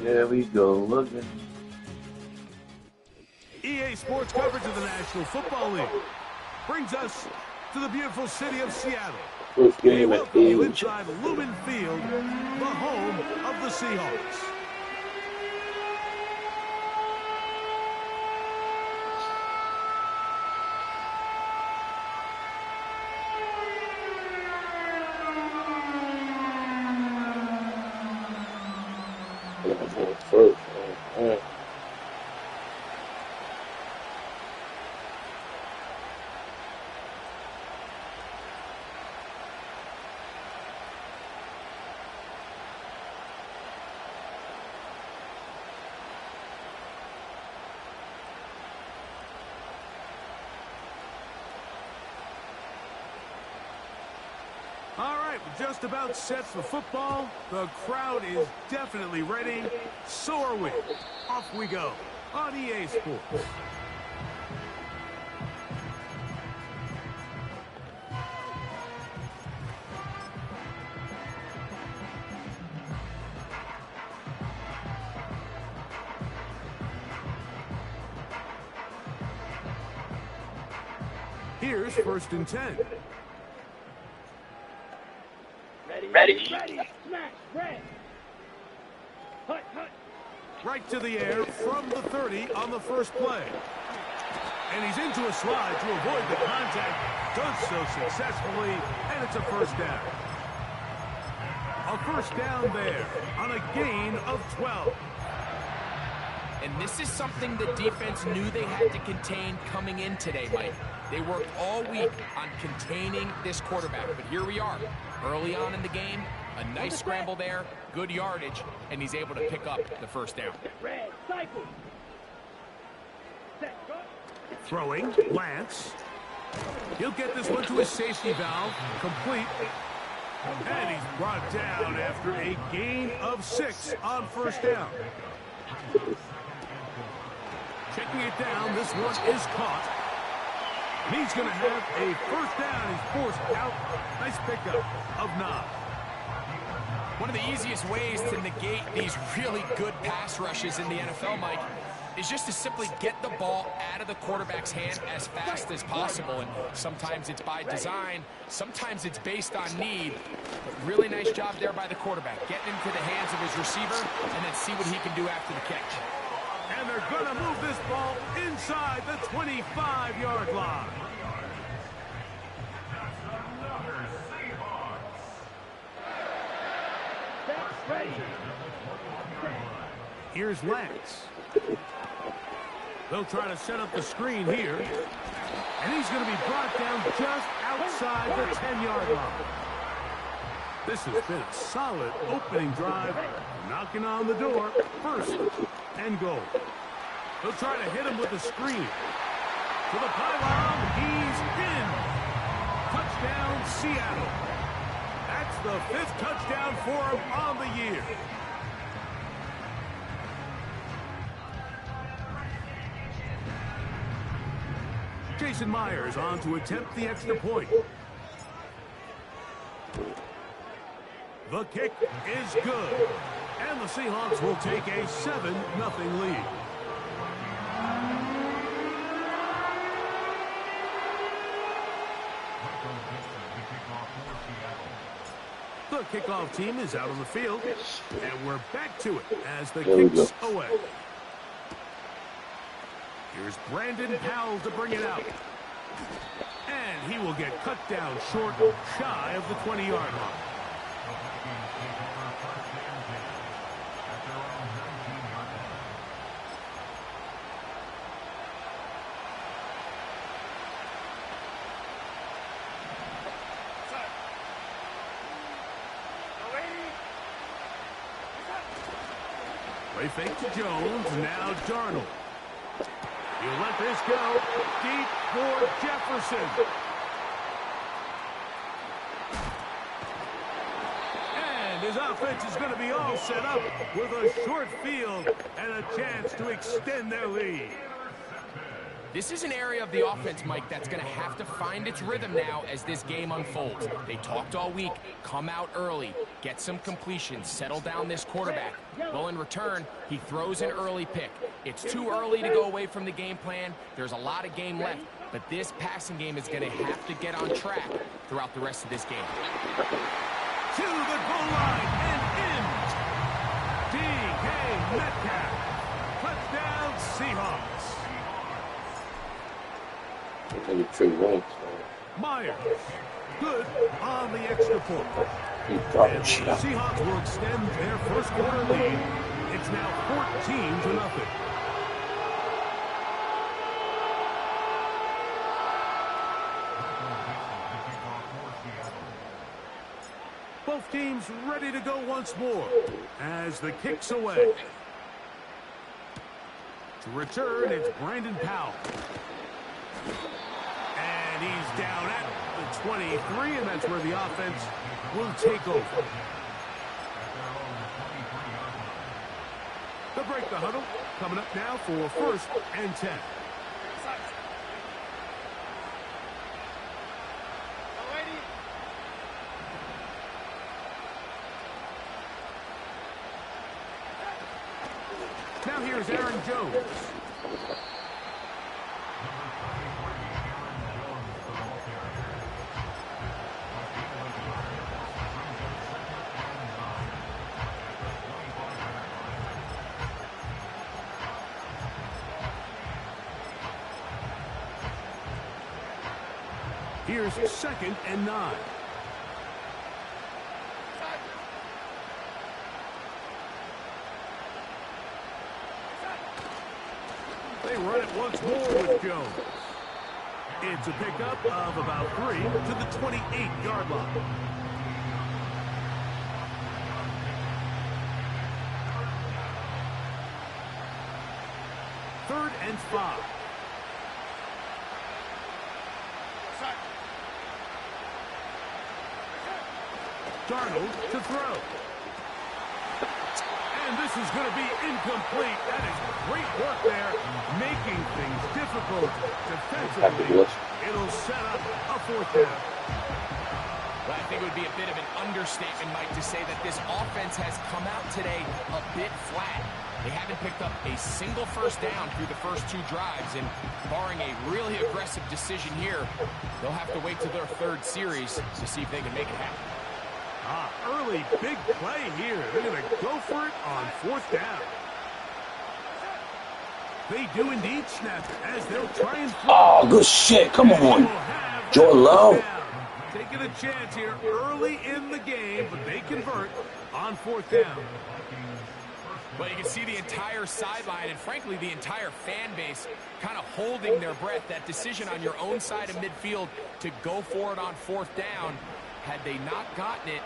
There we go again. EA Sports coverage of the National Football League brings us to the beautiful city of Seattle. First We game at welcome you age. inside Lumen Field, the home of the Seahawks. First. All right, we're just about set for football. The crowd is definitely ready. So are we. Off we go on EA Sports. Here's 1st and 10. Ready. Right to the air from the 30 on the first play. And he's into a slide to avoid the contact. Does so successfully, and it's a first down. A first down there on a gain of 12. And this is something the defense knew they had to contain coming in today, Mike. They worked all week on containing this quarterback, but here we are. Early on in the game, a nice scramble there, good yardage, and he's able to pick up the first down. Throwing, Lance. He'll get this one to his safety valve, complete. And he's brought down after a gain of 6 on first down. Checking it down, this one is caught. And he's going to have a first down. He's forced out. Nice pickup of 9. One of the easiest ways to negate these really good pass rushes in the NFL, Mike, is just to simply get the ball out of the quarterback's hand as fast as possible. And sometimes it's by design, sometimes it's based on need. But really nice job there by the quarterback, getting into the hands of his receiver and then see what he can do after the catch. And they're going to move this ball inside the 25-yard line. Here's Lance. They'll try to set up the screen here. And he's going to be brought down just outside the 10-yard line. This has been a solid opening drive. Knocking on the door. 1st and goal. They'll try to hit him with the screen. To the pylon. He's in. Touchdown, Seattle. That's the 5th touchdown for him on the year. Jason Myers on to attempt the extra point. The kick is good. And the Seahawks will take a 7-0 lead. The kickoff team is out on the field. And we're back to it as the kick's away. Here's Brandon Powell to bring it out. And he will get cut down short, shy of the 20-yard line. Play fake to Jones, now Darnold. He'll let this go deep for Jefferson. And his offense is going to be all set up with a short field and a chance to extend their lead. This is an area of the offense, Mike, that's going to have to find its rhythm now as this game unfolds. They talked all week, come out early, get some completions, settle down this quarterback. Well, in return, he throws an early pick. It's too early to go away from the game plan. There's a lot of game left, but this passing game is going to have to get on track throughout the rest of this game. To the goal line and in. DK Metcalf. Touchdown, Seahawks. Maybe 3 wins. Myers. Good on the extra point. He And dropped the shit out. Seahawks will extend their first quarter lead. It's now 14-0. Both teams ready to go once more as the kick's away. To return, it's Brandon Powell. And he's down at the 23, and that's where the offense will take over. They'll break the huddle. Coming up now for 1st and 10. Now here's Aaron Jones. Here's 2nd and 9. They run it once more with Jones. It's a pickup of about 3 to the 28-yard line. Third and 5. Darnold to throw. And this is going to be incomplete. That is great work there, making things difficult defensively. It'll set up a 4th down. Well, I think it would be a bit of an understatement, Mike, to say that this offense has come out today a bit flat. They haven't picked up a single 1st down through the first 2 drives, and barring a really aggressive decision here, they'll have to wait to their 3rd series to see if they can make it happen. Early big play here. They're going to go for it on 4th down. They do indeed snap it as they'll try and throw. Oh, good shit. Come on. Joe Lowe. Taking a chance here early in the game, but they convert on 4th down. Well, you can see the entire sideline and, frankly, the entire fan base kind of holding their breath. That decision on your own side of midfield to go for it on 4th down, had they not gotten it,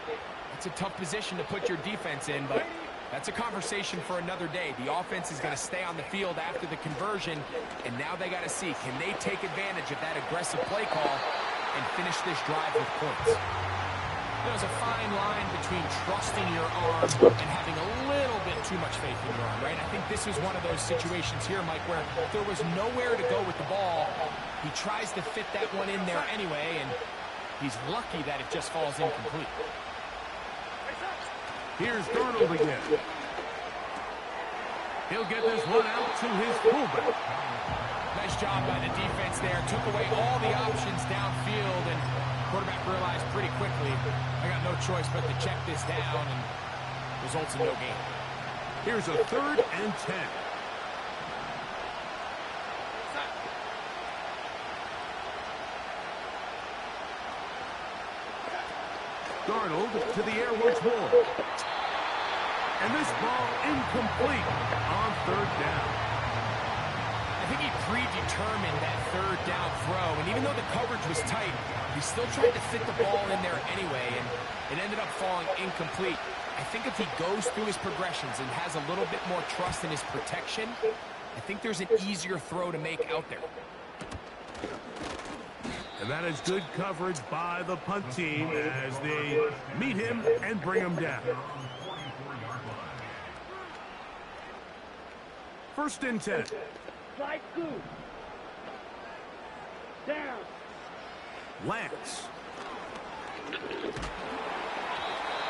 it's a tough position to put your defense in, but that's a conversation for another day. The offense is going to stay on the field after the conversion, and now they got to see, can they take advantage of that aggressive play call and finish this drive with points? There's a fine line between trusting your arm and having a little bit too much faith in your arm, right? I think this is one of those situations here, Mike, where there was nowhere to go with the ball. He tries to fit that one in there anyway, and he's lucky that it just falls incomplete. Here's Darnold again. He'll get this one out to his fullback. Nice job by the defense there. Took away all the options downfield, and quarterback realized pretty quickly, I got no choice but to check this down, and results in no gain. Here's a 3rd and 10. Darnold to the air once more. And this ball incomplete on 3rd down. I think he predetermined that 3rd down throw, and even though the coverage was tight, he still tried to fit the ball in there anyway, and it ended up falling incomplete. I think if he goes through his progressions and has a little bit more trust in his protection, I think there's an easier throw to make out there. And that is good coverage by the punt team as they meet him and bring him down. 1st and 10. Lance.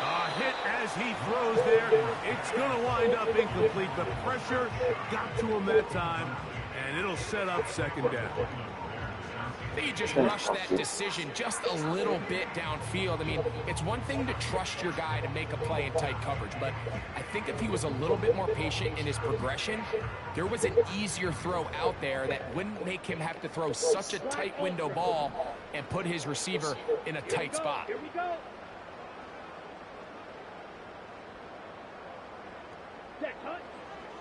A hit as he throws there. It's going to wind up incomplete. The pressure got to him that time, and it'll set up second down. I think he just rushed that decision just a little bit downfield. I mean, it's one thing to trust your guy to make a play in tight coverage, but I think if he was a little bit more patient in his progression, there was an easier throw out there that wouldn't make him have to throw such a tight window ball and put his receiver in a tight spot. Here we go.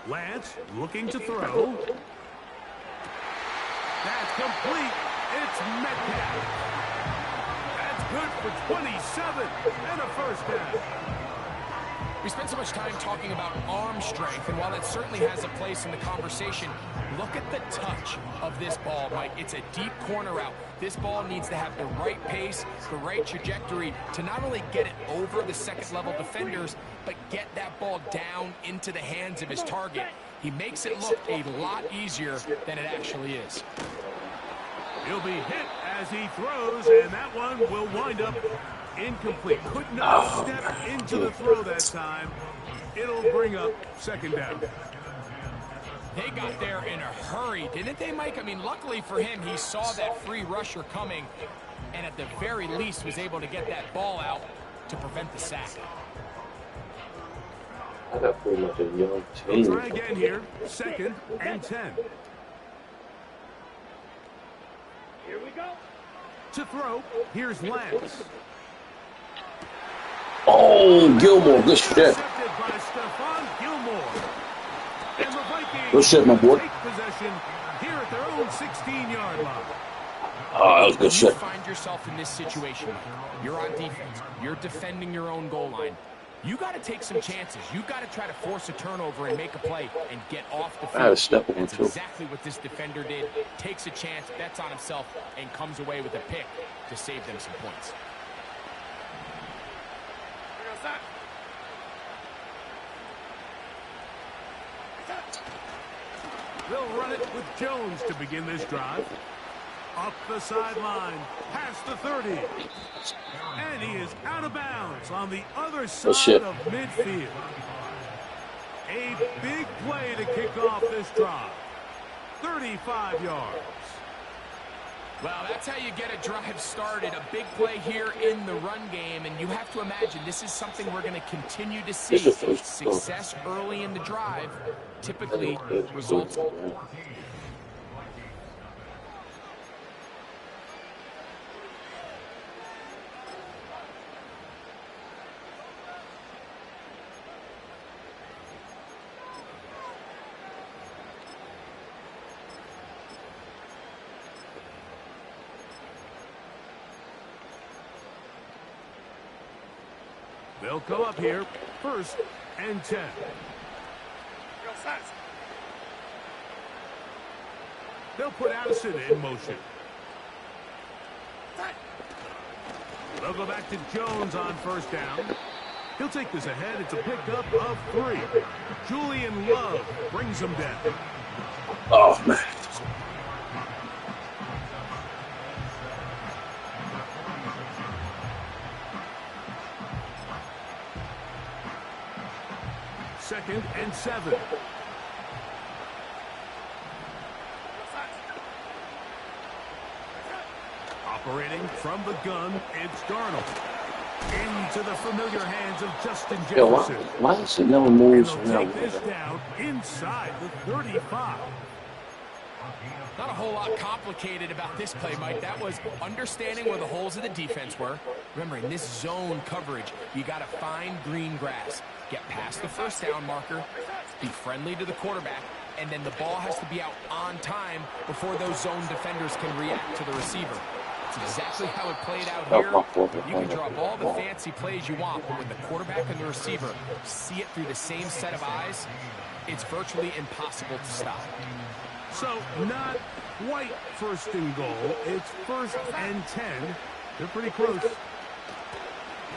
Lance looking to throw. That's complete. It's Metcalf. That's good for 27 and a first down. We spent so much time talking about arm strength, and while it certainly has a place in the conversation, look at the touch of this ball, Mike. It's a deep corner route. This ball needs to have the right pace, the right trajectory to not only get it over the second-level defenders, but get that ball down into the hands of his target. He makes it look a lot easier than it actually is. He'll be hit as he throws, and that one will wind up incomplete. Could not step into the throw that time. It'll bring up second down. They got there in a hurry, didn't they, Mike? I mean, luckily for him, he saw that free rusher coming, and at the very least was able to get that ball out to prevent the sack. I got pretty much a young We'll team. try again here. Second and 10. Here we go. To throw, here's Lance. Oh, Gilmore, good shit. Intercepted by Stephon Gilmore. And the Vikings Good shit, my boy. take possession here at their own 16-yard line. Oh, that was good When you shit. find yourself in this situation, you're on defense, you're defending your own goal line. You got to take some chances. You got to try to force a turnover and make a play and get off the field. I had a step over That's too. exactly what this defender did. Takes a chance, bets on himself, and comes away with a pick to save them some points. They'll run it with Jones to begin this drive. Up the sideline, past the 30. And he is out of bounds on the other side shit. of midfield. A big play to kick off this drive. 35 yards. Well, that's how you get a drive started. A big play here in the run game, and you have to imagine this is something we're going to continue to see. This is the first goal. Success early in the drive typically results. They'll come up here, first and 10. They'll put Addison in motion. They'll go back to Jones on first down. He'll take this ahead. It's a pickup of 3. Julian Love brings him down. Oh, man. Second and 7. Operating from the gun, it's Darnold. Into the familiar hands of Justin Yo, Jefferson. why is it never And moves they'll now? take this down inside the 35. Not a whole lot complicated about this play, Mike. That was understanding where the holes of the defense were. Remember, in this zone coverage, you got to find green grass. Get past the first down marker, be friendly to the quarterback, and then the ball has to be out on time before those zone defenders can react to the receiver. It's exactly how it played out here. You can draw up all the fancy plays you want, but when the quarterback and the receiver see it through the same set of eyes, it's virtually impossible to stop. So, not quite first and goal. It's first and 10. They're pretty close.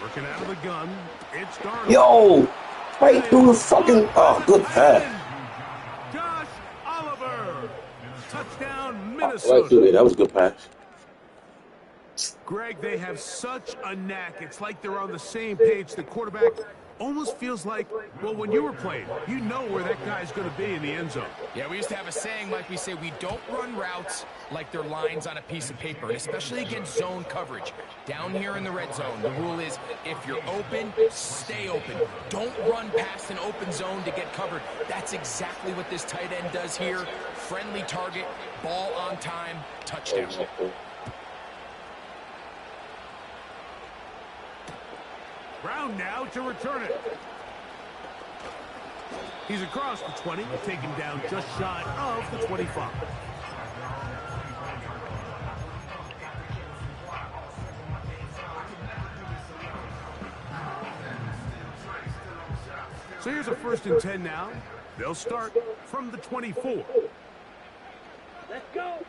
Working out of the gun. It's Darnold. Yo, right through the fucking. Oh, good pass. Josh Oliver. Touchdown, Right through Minnesota. there. That was a good pass. Greg, they have such a knack. It's like they're on the same page. The quarterback almost feels like, well, when you were playing, you know where that guy's going to be in the end zone. Yeah, we used to have a saying, like we say, we don't run routes like they're lines on a piece of paper, and especially against zone coverage. Down here in the red zone, the rule is if you're open, stay open. Don't run past an open zone to get covered. That's exactly what this tight end does here. Friendly target, ball on time, touchdown. Brown now to return it. He's across the 20, taken down just shy of the 25. So here's a 1st and 10 now. They'll start from the 24. Let's go.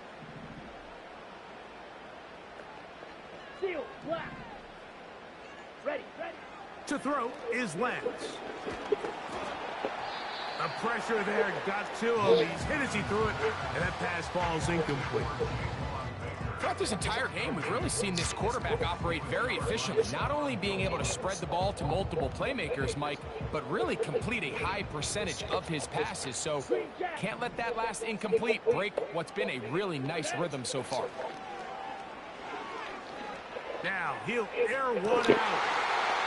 Seal, black. Ready. To throw is Lance. The pressure there got to him. He's hit as he threw it, and that pass falls incomplete. Throughout this entire game, we've really seen this quarterback operate very efficiently, not only being able to spread the ball to multiple playmakers, Mike, but really complete a high percentage of his passes. So can't let that last incomplete break what's been a really nice rhythm so far. Now he'll air one out.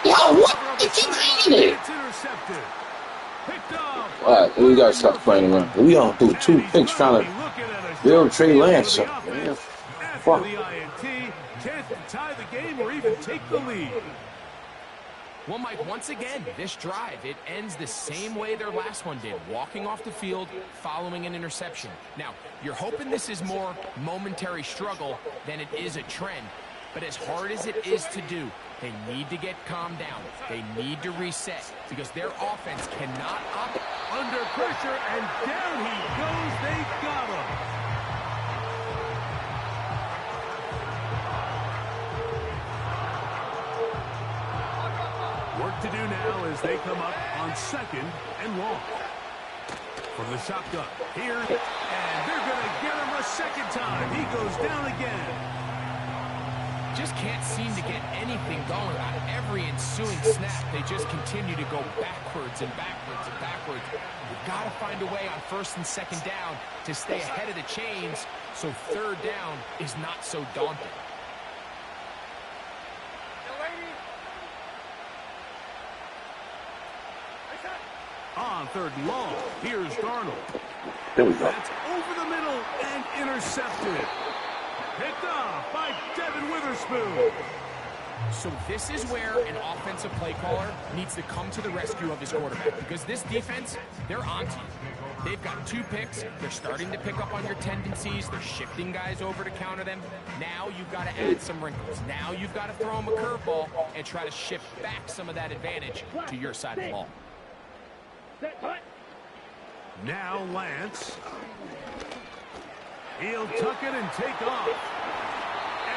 Yo, what? He keep hitting it. It's intercepted. Picked off. All right, we gotta stop playing around. We on through 2 picks trying to build Trey Lance up, man. Fuck. The INT, chance to tie the game or even take the lead. Well, Mike, once again, this drive, it ends the same way their last one did, walking off the field, following an interception. Now, you're hoping this is more momentary struggle than it is a trend, but as hard as it is to do, they need to get calmed down. They need to reset because their offense cannot operate under pressure, and down he goes. They got him. Work to do now as they come up on 2nd and long. From the shotgun here, and they're going to get him a 2nd time. He goes down again. Just can't seem to get anything going on every ensuing snap. They just continue to go backwards and backwards and backwards. You've got to find a way on 1st and 2nd down to stay ahead of the chains so 3rd down is not so daunting. On 3rd and long, here's Darnold. There we go. That's over the middle and intercepted. Picked off by Devin Witherspoon. So this is where an offensive play caller needs to come to the rescue of his quarterback because this defense, they're onto you. They've got 2 picks. They're starting to pick up on your tendencies. They're shifting guys over to counter them. Now you've got to add some wrinkles. Now you've got to throw them a curveball and try to shift back some of that advantage to your side of the ball. Now Lance. He'll tuck it and take off.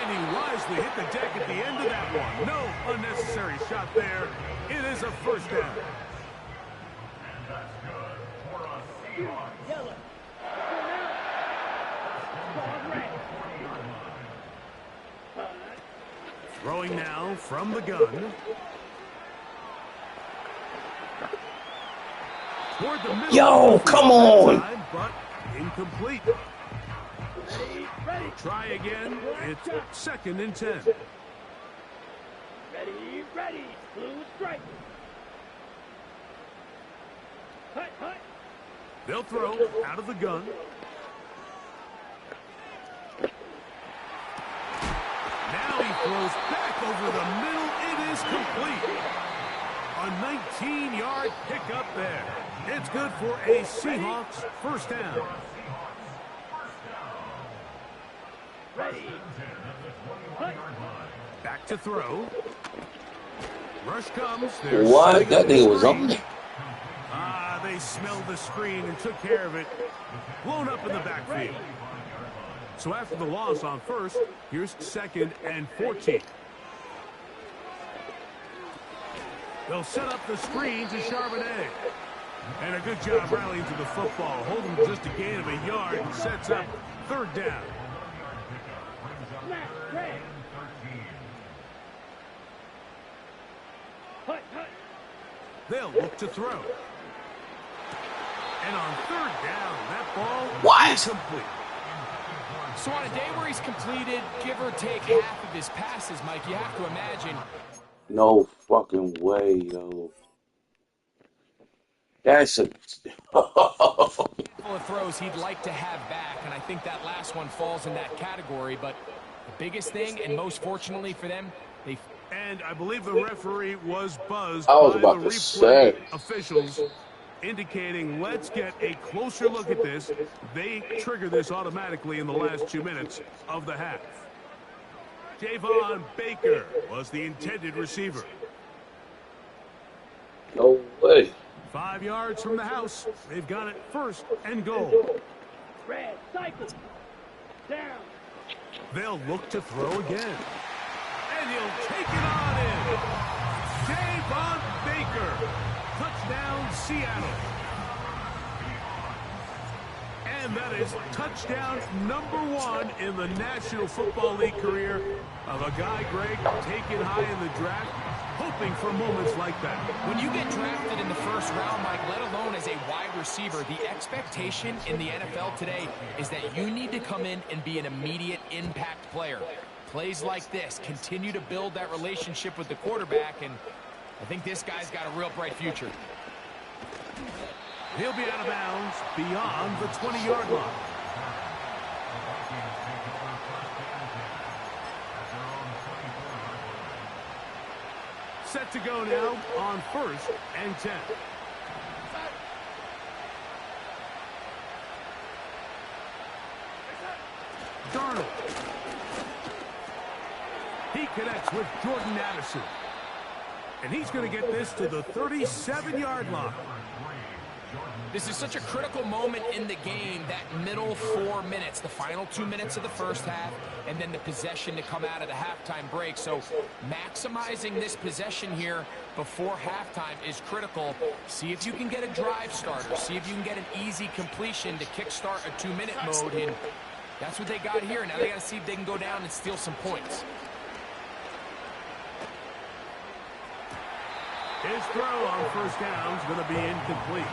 And he wisely hit the deck at the end of that one. No unnecessary shot there. It is a 1st down. Throwing now from the gun. Toward the middle. Yo, come on. But incomplete. Ready. Try again. It's 2nd and 10. Ready. Blue strike. Hut. They'll throw out of the gun. Now he throws back over the middle. It is complete. A 19-yard pickup there. It's good for a Seahawks 1st down. Ready. Back to throw. Rush comes. There's What? That thing was up. They smelled the screen and took care of it. Blown up in the backfield. So after the loss on 1st, here's 2nd and 14. They'll set up the screen to Charbonnet. And a good job rallying to the football. Holding just a gain of a yard and sets up 3rd down. Hut, hut. They'll look to throw. And on third down, that ball What? incomplete. So on a day where he's completed, give or take half of his passes, Mike, you have to imagine. No fucking way, yo. That's a. Full of throws he'd like to have back, and I think that last one falls in that category. But the biggest thing, and most fortunately for them, they. And I believe the referee was buzzed I was by about the to replay say. officials, indicating let's get a closer look at this. They trigger this automatically in the last 2 minutes of the half. Javon Baker was the intended receiver. No way. 5 yards from the house. They've got it first and goal. Red, cycle. Down. They'll look to throw again. And he'll take it on in. Javon Baker. Touchdown, Seattle. And that is touchdown number 1 in the National Football League career of a guy, Greg, taken high in the draft, hoping for moments like that. When you get drafted in the first round, Mike, let alone as a wide receiver, the expectation in the NFL today is that you need to come in and be an immediate impact player. Plays like this continue to build that relationship with the quarterback, and I think this guy's got a real bright future. He'll be out of bounds beyond the 20-yard line. Set to go now on 1st and 10. Darnold. He connects with Jordan Addison. And he's going to get this to the 37-yard line. This is such a critical moment in the game, that middle 4 minutes, the final 2 minutes of the first half, and then the possession to come out of the halftime break. So maximizing this possession here before halftime is critical. See if you can get a drive starter. See if you can get an easy completion to kickstart a 2-minute mode. And that's what they got here. Now they got to see if they can go down and steal some points. His throw on first down is going to be incomplete.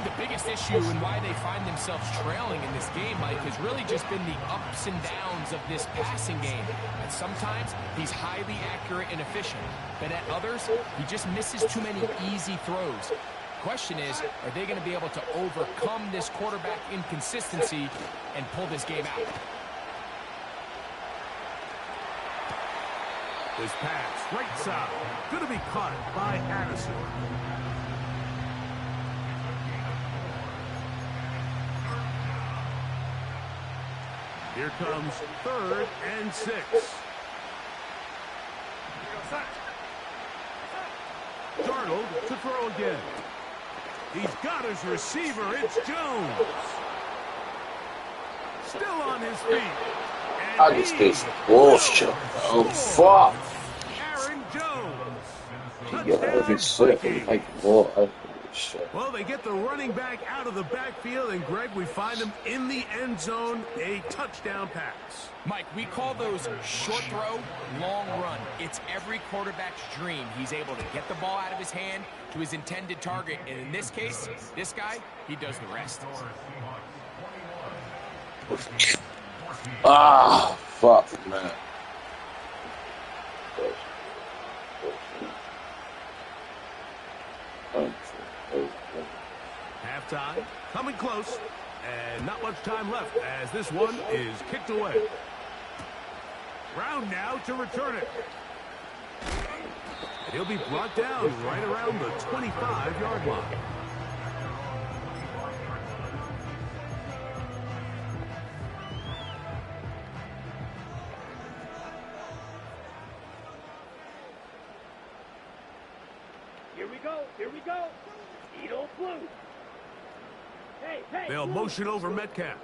The biggest issue and why they find themselves trailing in this game, Mike, has really just been the ups and downs of this passing game. And sometimes he's highly accurate and efficient, but at others, he just misses too many easy throws. Question is, are they going to be able to overcome this quarterback inconsistency and pull this game out? This pass, right side, going to be caught by Addison. Here comes 3rd and 6. Darnold to throw again. He's got his receiver. It's Jones. Still on his feet. And I just did some bullshit. Oh, fuck. Aaron Jones. Yeah, every slip and make more of shit. Well, they get the running back out of the backfield, and Greg, we find him in the end zone, a touchdown pass. Mike, we call those short throw, long run. It's every quarterback's dream. He's able to get the ball out of his hand to his intended target, and in this case, this guy, he does the rest. Ah, fuck, man. Halftime, coming close, and not much time left as this one is kicked away. Brown now to return it. And he'll be brought down right around the 25-yard line. Here we go. Here we go. Edo Blue. Hey, hey. They'll Blue. motion over Metcalf.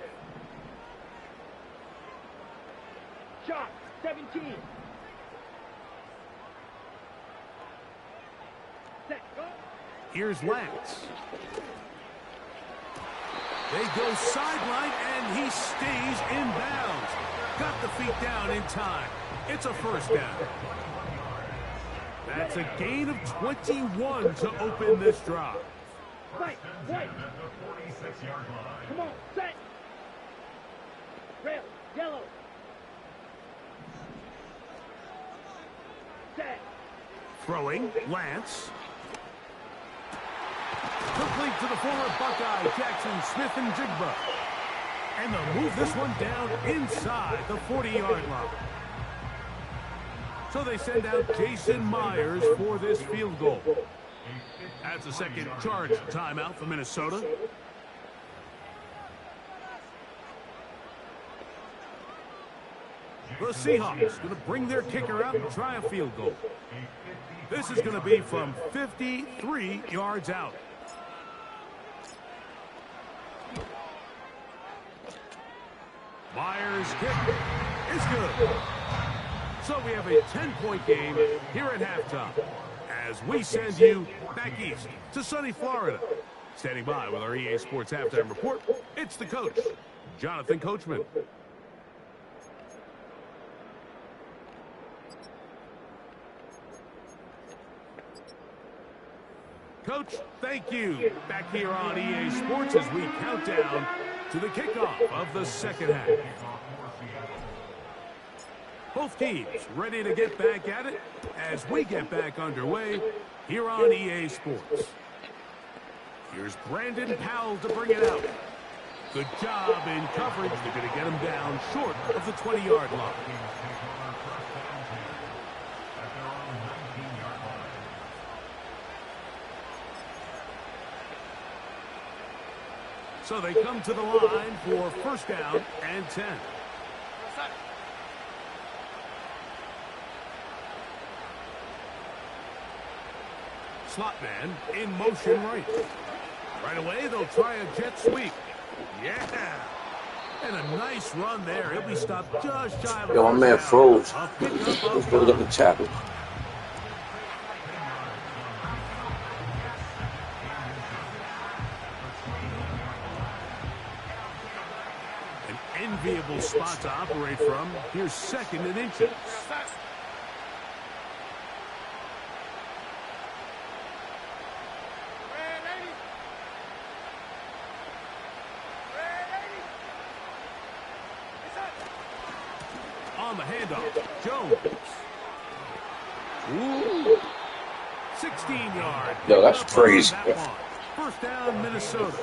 Shot. 17. Set. Go. Here's Lance. They go sideline, and he stays in bounds. Got the feet down in time. It's a first down. That's a gain of 21 to open this drive. Right. Come on, set. Red, yellow. Set. Throwing, Lance. Complete to the former Buckeye, Jackson Smith-Njigba. And they'll move this one down inside the 40-yard line. So they send out Jason Myers for this field goal. That's a second charge timeout for Minnesota. The Seahawks going to bring their kicker out and try a field goal. This is going to be from 53 yards out. Myers' kick is good. So we have a 10-point game here at halftime as we send you back east to sunny Florida. Standing by with our EA Sports Halftime Report, it's the coach, Jonathan Coachman. Coach, thank you. Back here on EA Sports as we count down to the kickoff of the second half. Both teams ready to get back at it as we get back underway here on EA Sports. Here's Brandon Powell to bring it out. Good job in coverage. They're going to get him down short of the 20-yard line. So they come to the line for first down and 10. Slot man in motion right. Right away, they'll try a jet sweep. Yeah. And a nice run there. He'll be stopped just shy of the Yo, my man froze. Let's go get the tackle. Enviable spot to operate from. Here's second and inches. On the handoff, Jones. Ooh. 16-yard. Yo, that's crazy. First down, Minnesota.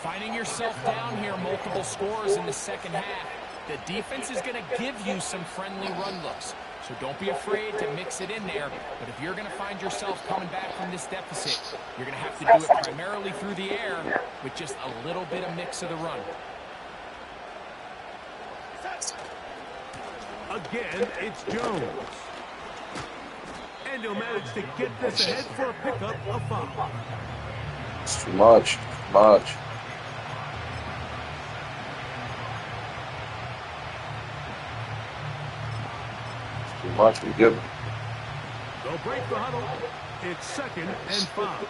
Finding yourself down here, multiple scores in the second half. The defense is going to give you some friendly run looks. So don't be afraid to mix it in there. But if you're going to find yourself coming back from this deficit, you're going to have to do it primarily through the air with just a little bit of mix of the run. Again, it's Jones. And he'll manage to get this ahead for a pickup of 5. It's too much. Too much. It's too much. We give it. They'll break the huddle. It's second and 5.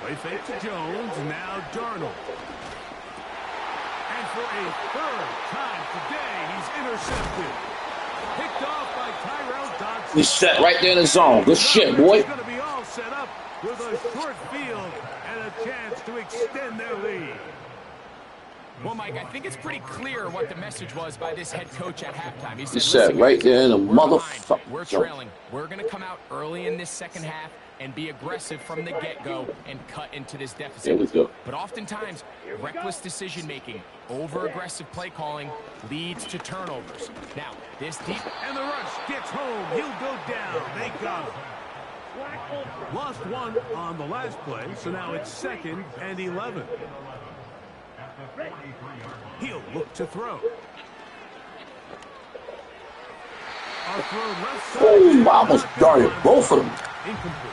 Play fake to Jones. Now Darnold. And for a third time today, he's intercepted. Picked off by Tyrell Dodson. He's set right there in the zone. Good shit, boy. It's going to be all set up with a short field and a chance to extend their lead. Well, Mike, I think it's pretty clear what the message was by this head coach at halftime. He said, He's set right there in the motherfucker. We're trailing. We're going to come out early in this second half and be aggressive from the get-go and cut into this deficit. There we go. But oftentimes, reckless decision-making, over-aggressive play calling leads to turnovers. Now, this deep... And the rush gets home. He'll go down. They got him. Lost one on the last play, so now it's second and 11. He'll look to throw. Our throw left side. Oh, I almost darted both of them. Incomplete.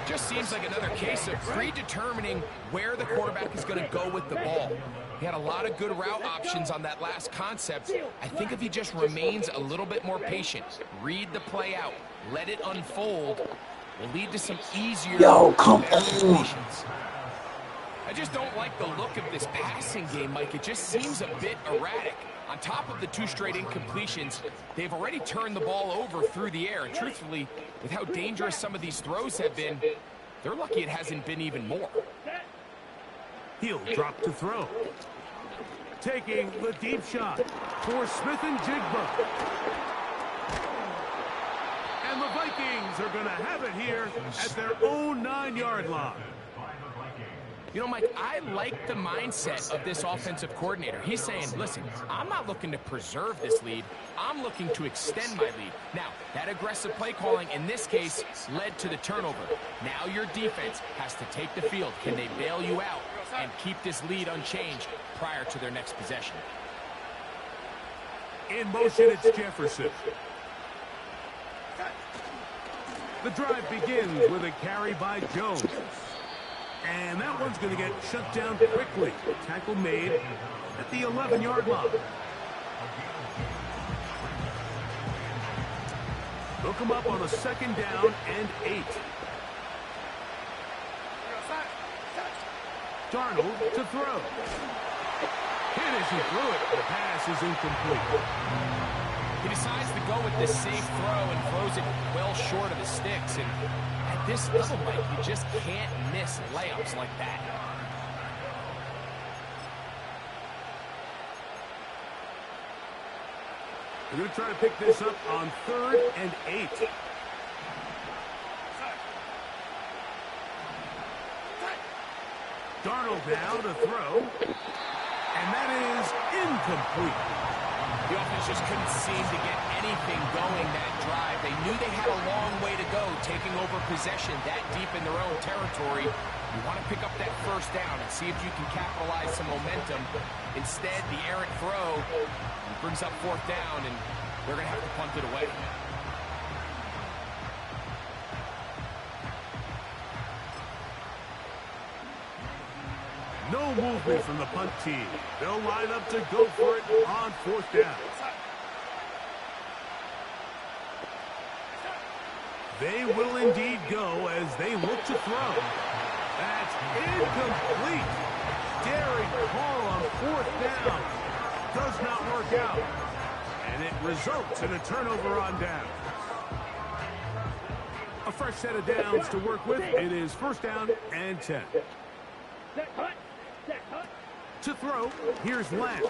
Just seems like another case of predetermining where the quarterback is going to go with the ball. He had a lot of good route options on that last concept. I think if he just remains a little bit more patient, read the play out, let it unfold, will lead to some easier... Yo, come on. I just don't like the look of this passing game, Mike. It just seems a bit erratic. On top of the 2 straight incompletions, they've already turned the ball over through the air. And truthfully, with how dangerous some of these throws have been, they're lucky it hasn't been even more. He'll drop to throw. Taking the deep shot for Smith-Njigba. And the Vikings are going to have it here at their own 9-yard line. You know, Mike, I like the mindset of this offensive coordinator. He's saying, listen, I'm not looking to preserve this lead. I'm looking to extend my lead. Now, that aggressive play calling in this case led to the turnover. Now your defense has to take the field. Can they bail you out and keep this lead unchanged prior to their next possession? In motion, it's Jefferson. The drive begins with a carry by Jones. And that one's going to get shut down quickly. Tackle made at the 11-yard line. They'll come up on a 2nd down and 8. Darnold to throw. Hit as he threw it. The pass is incomplete. He decides to go with the safe throw and throws it well short of the sticks. And at this level, Mike, you just can't miss layups like that. They're going to try to pick this up on 3rd and 8. Darnold now to throw. And that is incomplete. The offense just couldn't seem to get anything going that drive. They knew they had a long way to go, taking over possession that deep in their own territory. You want to pick up that 1st down and see if you can capitalize some momentum. Instead, the errant throw brings up 4th down, and they're going to have to punt it away. No movement from the punt team. They'll line up to go for it on 4th down. They will indeed go as they look to throw. That's incomplete. Daring call on 4th down. Does not work out. And it results in a turnover on down. A fresh set of downs to work with. It is 1st down and 10. To throw, here's Lance.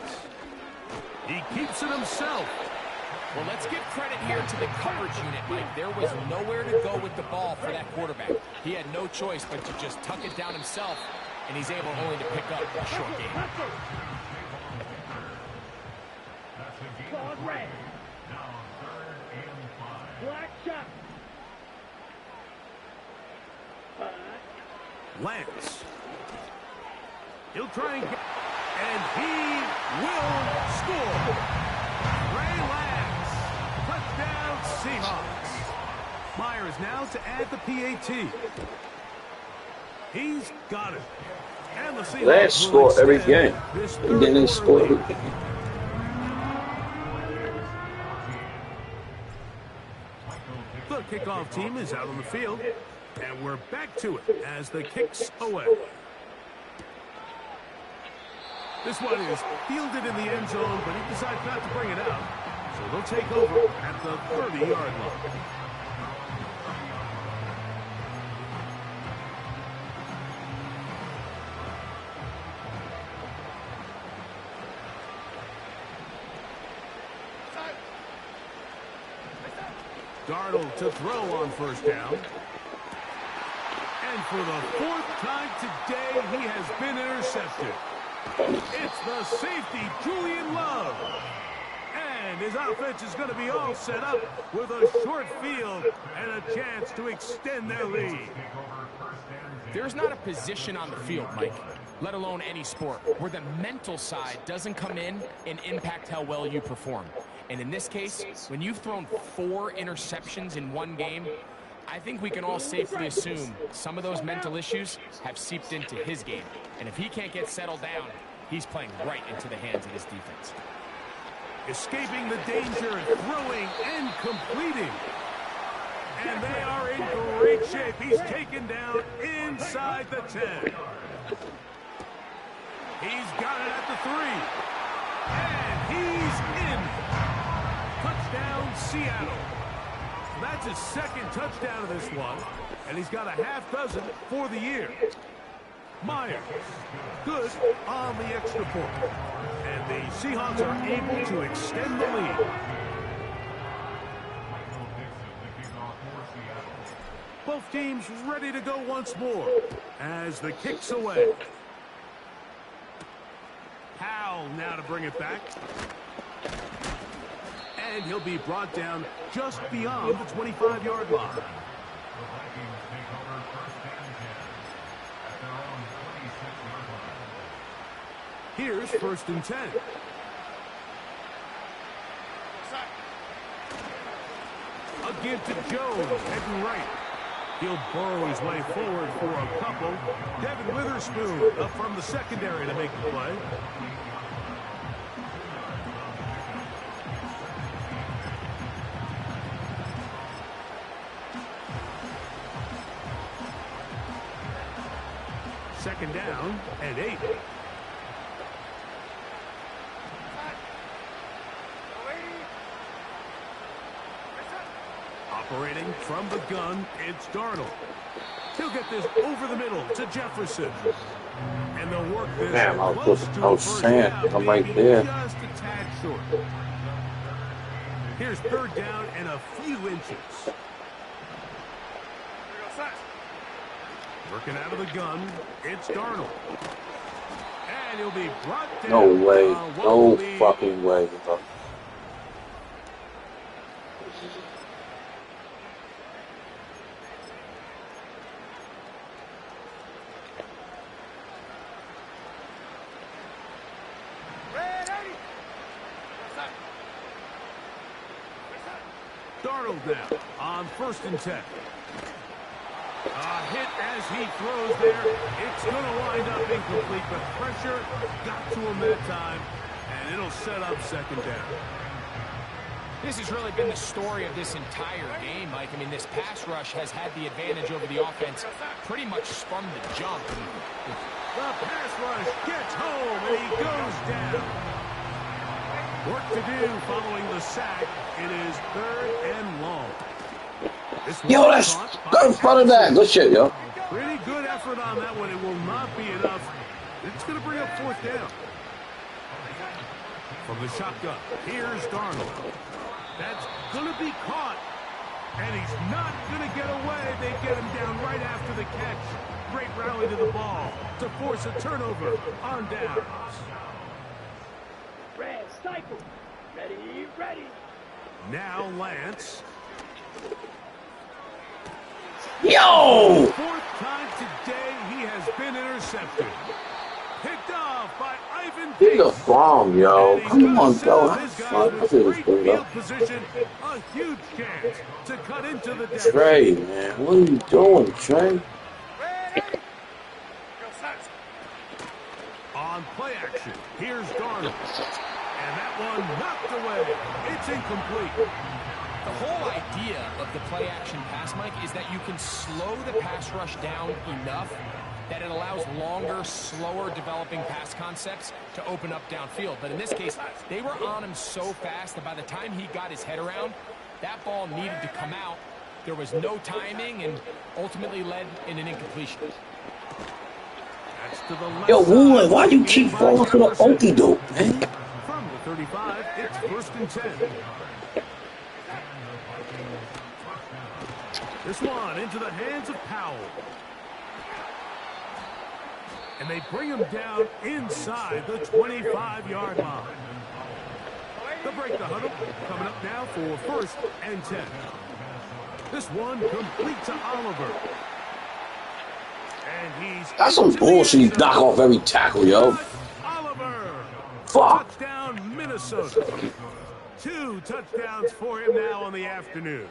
He keeps it himself. Well, let's give credit here to the coverage unit, Mike. There was nowhere to go with the ball for that quarterback. He had no choice but to just tuck it down himself, and he's able only to pick up a short gain. Lance. He'll try and get, and he will score. Trey Lance, touchdown Seahawks. Myers now to add the PAT. He's got it. And the Seahawks Lance scored every game. And then they scored every game. The kickoff team is out on the field. And we're back to it as the kick's away. This one is fielded in the end zone, but he decides not to bring it out. So they'll take over at the 30-yard line. Darnold to throw on 1st down. And for the 4th time today, he has been intercepted. It's the safety, Julian Love. And his offense is going to be all set up with a short field and a chance to extend their lead. There's not a position on the field, Mike, let alone any sport, where the mental side doesn't come in and impact how well you perform. And in this case, when you've thrown 4 interceptions in one game, I think we can all safely assume some of those mental issues have seeped into his game. And if he can't get settled down, he's playing right into the hands of this defense. Escaping the danger, throwing and completing. And they are in great shape. He's taken down inside the 10. He's got it at the 3. And he's in. Touchdown, Seattle. That's his second touchdown of this one. And he's got a half dozen for the year. Myers, good on the extra point. And the Seahawks are able to extend the lead. Both teams ready to go once more as the kick's away. Powell now to bring it back. And he'll be brought down just beyond the 25-yard line. Here's 1st and 10. A give to Jones, heading right. He'll burrow his way forward for a couple. Devin Witherspoon up from the secondary to make the play. Second down and 8. Operating from the gun, it's Darnold. He'll get this over the middle to Jefferson. And they'll work this close to a first down. I'm right there. Just a tad short. Here's 3rd down and a few inches. Working out of the gun, it's Darnold. And he'll be brought down. No way. No fucking way. Darnold now on 1st and 10. A hit as he throws there. It's going to wind up incomplete, but pressure got to him that time, and it'll set up 2nd down. This has really been the story of this entire game, Mike. I mean, this pass rush has had the advantage over the offense pretty much from the jump. The pass rush gets home, and he goes down. Work to do following the sack. It is 3rd and long. Yo, that's go in front of that. Good shit, yo. Pretty good effort on that one. It will not be enough. It's going to bring up 4th down. From the shotgun, here's Darnold. That's going to be caught. And he's not going to get away. They get him down right after the catch. Great rally to the ball to force a turnover on downs. Red, Stiefel. Ready, ready. Now Lance. Yo! 4th time today he has been intercepted. Picked off by Ivan He's a Pace. bomb, yo. Come on, yo. His guys with great field position. A huge chance to cut into the deficit. Trey, man. What are you doing, Trey? On play action, here's Darnold. And that one knocked away. It's incomplete. The whole idea of the play-action pass, Mike, is that you can slow the pass rush down enough that it allows longer, slower developing pass concepts to open up downfield. But in this case, they were on him so fast that by the time he got his head around, that ball needed to come out. There was no timing and ultimately led in an incompletion. That's to the left. Yo, Woolen, why you keep falling for the okie doke, man? From the 35, it's 1st and 10. This one into the hands of Powell. And they bring him down inside the 25-yard line. They'll break the huddle. Coming up now for 1st and 10. This one complete to Oliver. And he's... That's some bullshit. You knock off every tackle, yo. Oliver. Fuck. Touchdown, Minnesota. 2 touchdowns for him now on the afternoon.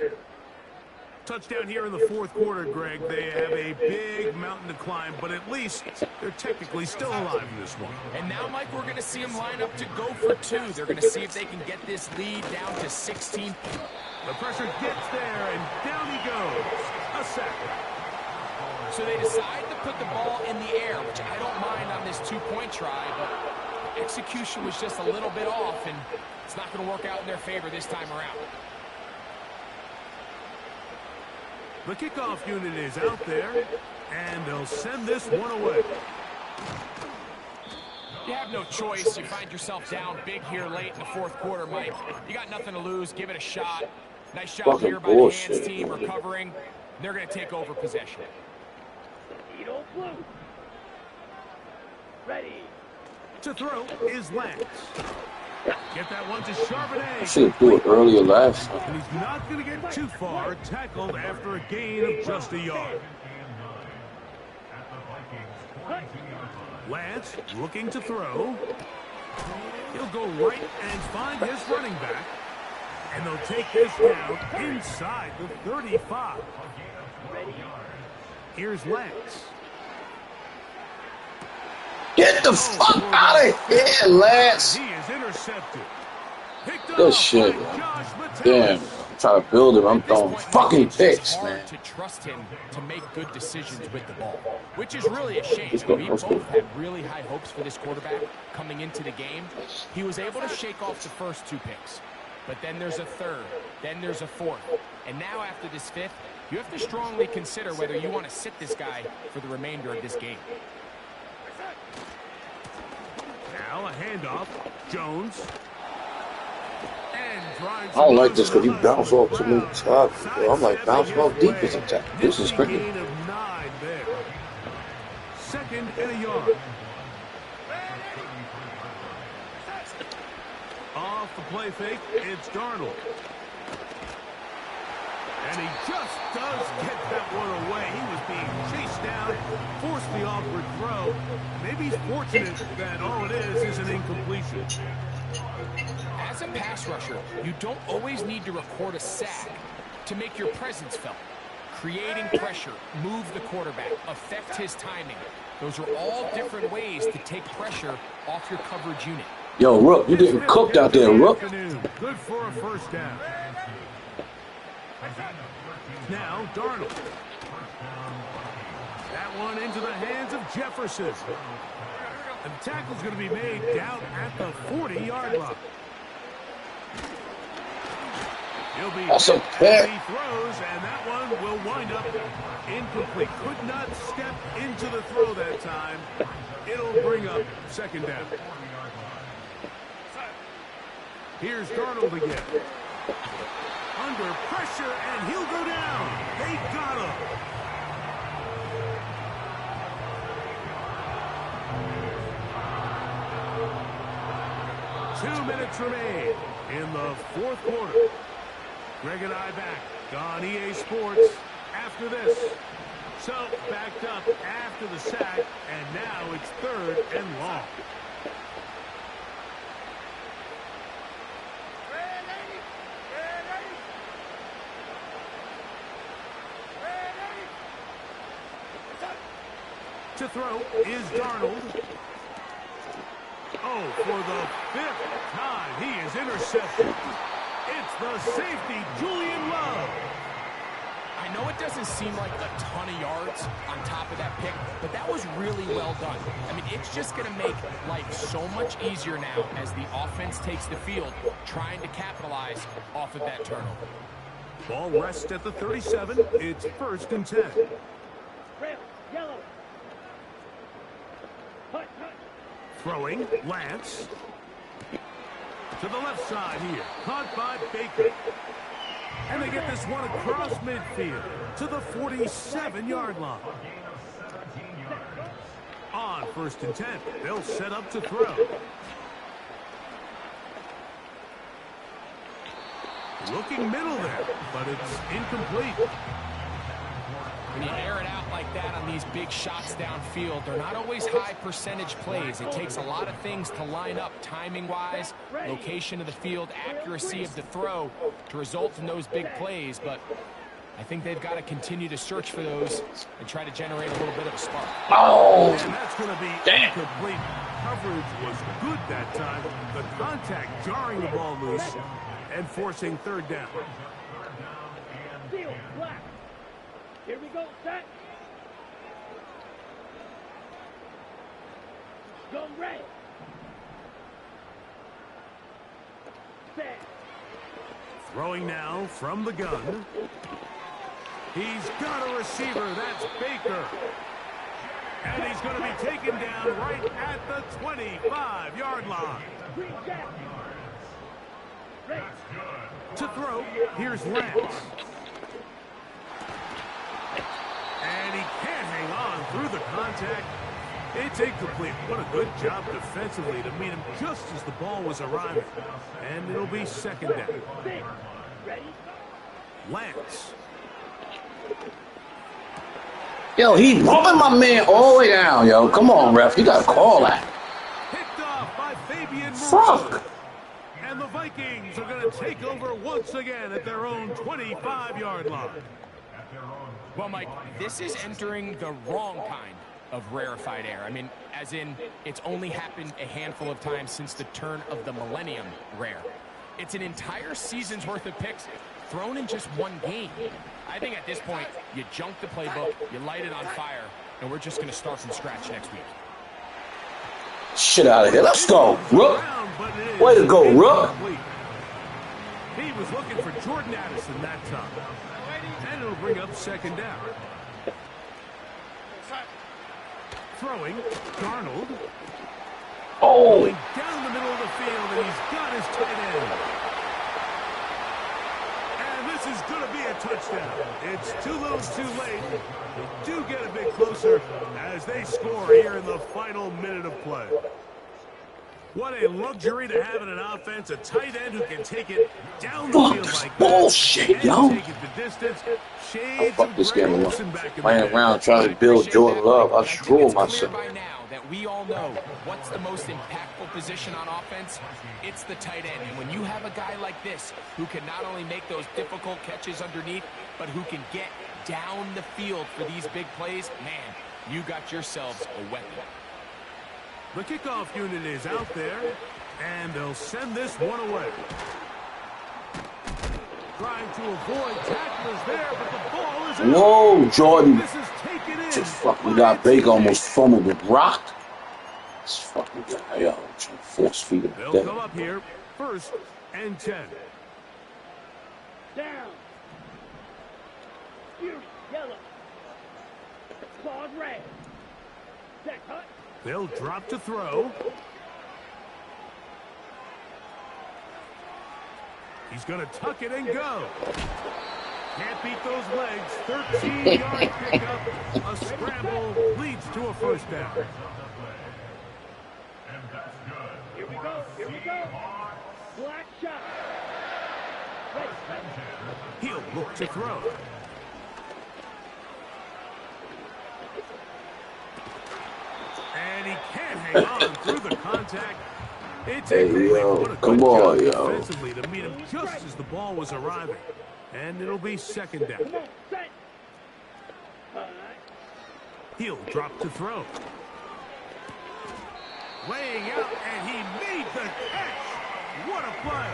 Touchdown here in the 4th quarter, Greg. They have a big mountain to climb, but at least they're technically still alive in this one. And now, Mike, we're going to see them line up to go for 2. They're going to see if they can get this lead down to 16. The pressure gets there, and down he goes. A sack. So they decide to put the ball in the air, which I don't mind on this two-point try, but the execution was just a little bit off, and it's not going to work out in their favor this time around. The kickoff unit is out there, and they'll send this one away. You have no choice. You find yourself down big here late in the fourth quarter, Mike. You got nothing to lose. Give it a shot. Nice job Fucking here by the bullshit. Hands team recovering. They're going to take over possession. Edo Blue. Ready. To throw is Lance. Get that one to Charbonnet. Should have do it earlier last time. And he's not going to get too far. Tackled after a gain of just a yard. Lance looking to throw. He'll go right and find his running back. And they'll take this down inside the 35. Here's Lance. Get the fuck out of here, Lance. He is intercepted. Picked Good up shit, by man. Josh Metellus. Damn. I'm trying to build him. I'm At this throwing point, fucking it's just picks, hard man. to trust him to make good decisions with the ball, which is really a shame. Let's go, We let's both go. had really high hopes for this quarterback coming into the game. He was able to shake off the first two picks, but then there's a third, then there's a fourth, and now after this fifth, you have to strongly consider whether you want to sit this guy for the remainder of this game. Now a handoff. Jones. And drives I don't like this because he it bounced off too many Brown. times. Bro. I'm like bouncing off Sidestepping deep his as a way. tackle. This is Nifty crazy. gain of 9 there. Second and a yard. Off the play fake, it's Darnold. And he just does get that one away. He was being chased down, forced the awkward throw. Maybe he's fortunate that all it is an incompletion. As a pass rusher, you don't always need to record a sack to make your presence felt. Creating pressure, move the quarterback, affect his timing. Those are all different ways to take pressure off your coverage unit. Yo, Rook, you getting cooked out there, Rook. Good for a first down. Now Darnold. That one into the hands of Jefferson. And the tackle's going to be made down at the 40-yard line. He'll be That's a hit pick. as he throws, and that one will wind up incomplete. Could not step into the throw that time. It'll bring up second down. Here's Darnold again. Under pressure, and he'll go down. They got him. Two minutes remain in the fourth quarter. Greg and I back on EA Sports after this. So backed up after the sack, and now it's third and long. To throw is Darnold. Oh, for the fifth time, he is intercepted. It's the safety, Julian Love. I know it doesn't seem like a ton of yards on top of that pick, but that was really well done. I mean, it's just going to make life so much easier now as the offense takes the field, trying to capitalize off of that turnover. Ball rests at the 37. It's first and 10. Red, yellow. Hut, hut. Throwing, Lance. To the left side here. Caught by Baker. And they get this one across midfield to the 47-yard line. On first and 10, they'll set up to throw. Looking middle there, but it's incomplete. When you air it out like that on these big shots downfield, they're not always high percentage plays. It takes a lot of things to line up timing-wise, location of the field, accuracy of the throw to result in those big plays. But I think they've got to continue to search for those and try to generate a little bit of a spark. Oh, And that's going to be damn. incomplete. Coverage was good that time. The contact jarring the ball loose and forcing third down. Seal, black. Here we go, set. Go red. Set. Throwing now from the gun. He's got a receiver. That's Baker. And he's going to be taken down right at the 25-yard line. Green jacket. Red. To throw, here's Lance. And he can't hang on through the contact. It's incomplete. What a good job defensively to meet him just as the ball was arriving. And it'll be second down. Six. Ready? Lance. Yo, he bumping my man all the way down, yo. Come on, ref. You got to call that. Picked off by Fabian Fuck. Moreau. And the Vikings are going to take over once again at their own 25-yard line. Well, Mike, this is entering the wrong kind of rarefied air. I mean, as in, it's only happened a handful of times since the turn of the millennium rare. It's an entire season's worth of picks thrown in just one game. I think at this point, you junk the playbook, you light it on fire, and we're just going to start from scratch next week. Shit out of here. Let's go, Rook. Way to go, Rook. He was looking for Jordan Addison that time. And it'll bring up second down. Throwing, Darnold. Oh. Going down the middle of the field, and he's got his tight end. And this is going to be a touchdown. It's too little too late. They do get a bit closer as they score here in the final minute of play. What a luxury to have in an offense, a tight end who can take it down the field like that. Bullshit, yo. Take it the distance. I fuck this game up. Playing around trying to build Jordan Love. I screw myself. By now that we all know what's the most impactful position on offense, it's the tight end. And when you have a guy like this who can not only make those difficult catches underneath, but who can get down the field for these big plays, man, you got yourselves a weapon. The kickoff unit is out there, and they'll send this one away. Trying to avoid tacklers there, but the ball is out. Whoa, Jordan. This is taken in. Just fucking got Baker almost fumbled with rocked. This fucking guy, yo. Trying to force feed him. They'll come up here, 1st and 10. Down. Fury. Yellow. Claws red. Set cut. They'll drop to throw. He's going to tuck it and go. Can't beat those legs. 13-yard pickup. A scramble leads to a first down. Here we go. Here we go. Black shot. Ready. He'll look to throw. And he can't hang on through the contact. It's Hey, yo, come on, yo. Defensively to meet him just as the ball was arriving. And it'll be second down. Come on. Set. All right. He'll drop to throw. Laying out, and he made the catch. What a play.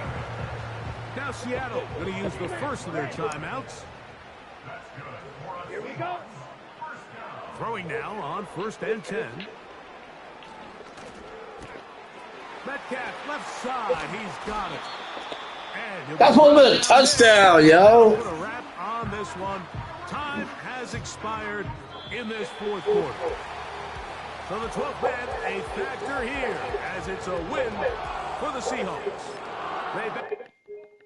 Now Seattle going to use the first of their timeouts. Here we go. Throwing now on 1st and 10. Metcalf left side. He's got it. And That's one with a touchdown, yo. Put a wrap on this one. Time has expired in this 4th quarter. So the 12th man a factor here as it's a win for the Seahawks.